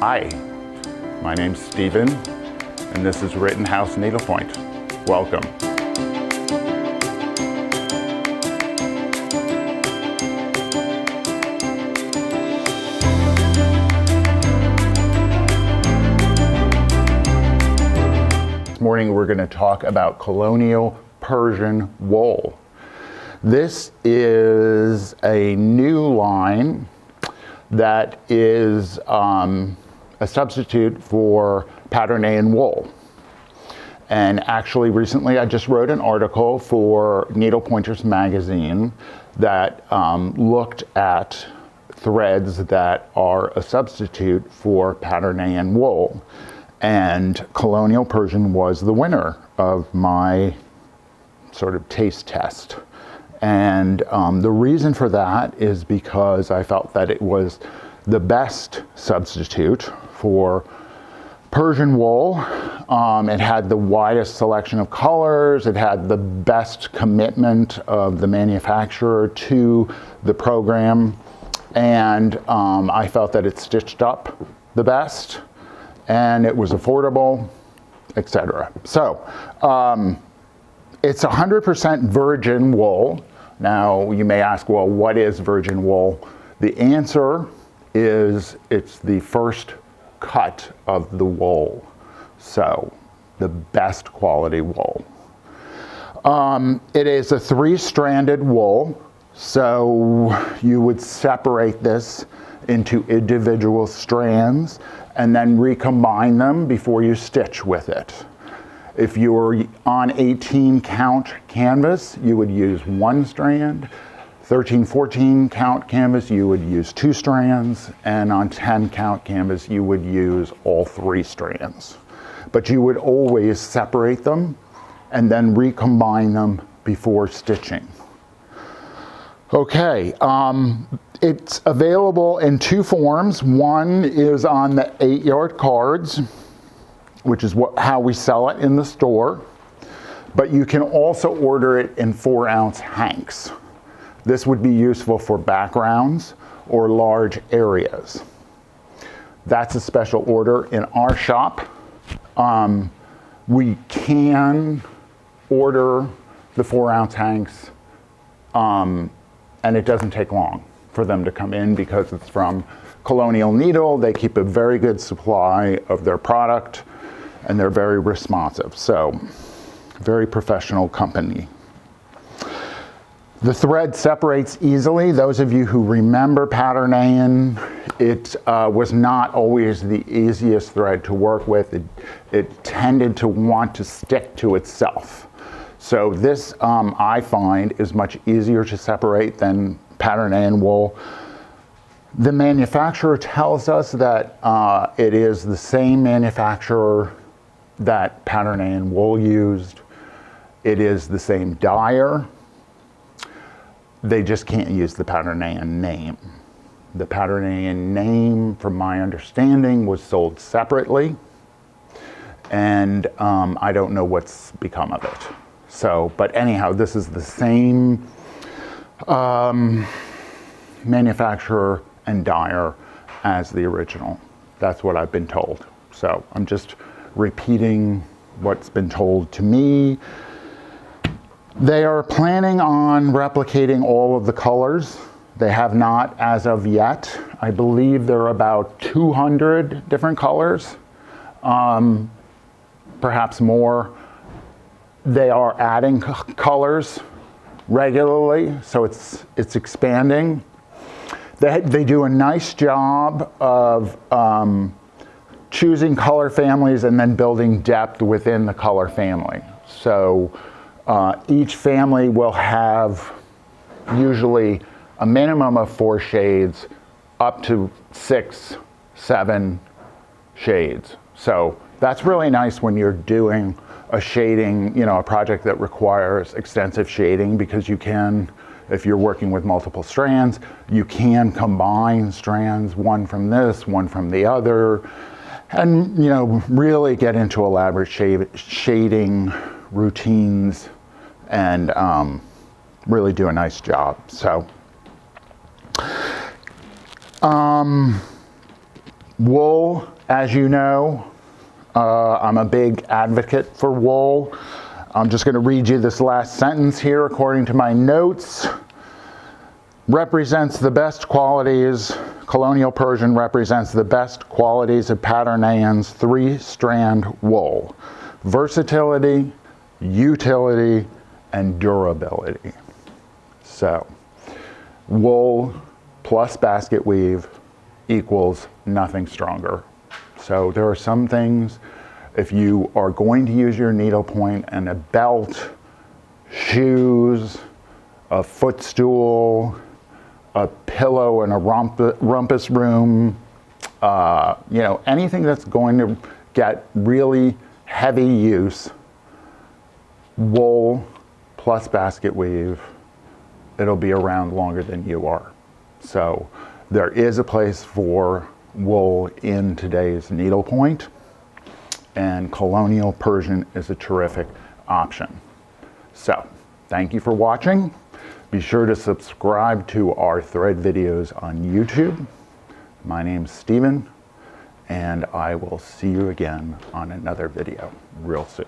Hi, my name's Stephen, and this is Rittenhouse Needlepoint. Welcome. This morning we're going to talk about Colonial Persian wool. This is a new line that is a substitute for pattern A and wool. And actually recently I just wrote an article for Needle Pointers magazine that looked at threads that are a substitute for pattern A and wool. And Colonial Persian was the winner of my sort of taste test. And the reason for that is because I felt that it was the best substitute for Persian wool. It had the widest selection of colors. It had the best commitment of the manufacturer to the program. And I felt that it stitched up the best, and it was affordable, etc. So it's 100% virgin wool. Now you may ask, well, what is virgin wool? The answer is it's the first cut of the wool. So the best quality wool. It is a 3-stranded wool. So you would separate this into individual strands and then recombine them before you stitch with it. If you were on 18 count canvas, you would use 1 strand. 13, 14 count canvas, you would use 2 strands. And on 10 count canvas, you would use all 3 strands. But you would always separate them and then recombine them before stitching. Okay, it's available in 2 forms. One is on the 8-yard cards, which is how we sell it in the store. But you can also order it in 4-ounce hanks. This would be useful for backgrounds or large areas. That's a special order in our shop. We can order the 4-ounce hanks, and it doesn't take long for them to come in because it's from Colonial Needle. They keep a very good supply of their product, and they're very responsive. So, very professional company. The thread separates easily. Those of you who remember pattern A, it was not always the easiest thread to work with. It tended to want to stick to itself. So this, I find, is much easier to separate than pattern A and wool. The manufacturer tells us that it is the same manufacturer that pattern A and wool used. It is the same dyer. They just can't use the pattern A name. The pattern A name, from my understanding, was sold separately, and I don't know what's become of it. So, but anyhow, this is the same manufacturer and dyer as the original. That's what I've been told. So I'm just repeating what's been told to me. They are planning on replicating all of the colors. They have not as of yet. I believe there are about 200 different colors, perhaps more. They are adding colors regularly, so it's expanding. They do a nice job of choosing color families and then building depth within the color family. So each family will have usually a minimum of 4 shades, up to 6, 7 shades. So that's really nice when you're doing a shading, a project that requires extensive shading, because you can, if you're working with multiple strands, you can combine strands, one from this, one from the other, and really get into elaborate shading routines and really do a nice job. So Wool, as you know, I'm a big advocate for wool. I'm just going to read you this last sentence here according to my notes. Represents the best qualities, Colonial Persian represents the best qualities of Pattern AN's 3-strand wool. Versatility, utility, and durability. So, wool plus basket weave equals nothing stronger. So there are some things, if you are going to use your needlepoint and a belt, shoes, a footstool, a pillow in a rumpus room, anything that's going to get really heavy use, wool plus basket weave, it'll be around longer than you are. So there is a place for wool in today's needlepoint, and Colonial Persian is a terrific option. So thank you for watching. Be sure to subscribe to our thread videos on YouTube. My name's Steven, and I will see you again on another video real soon.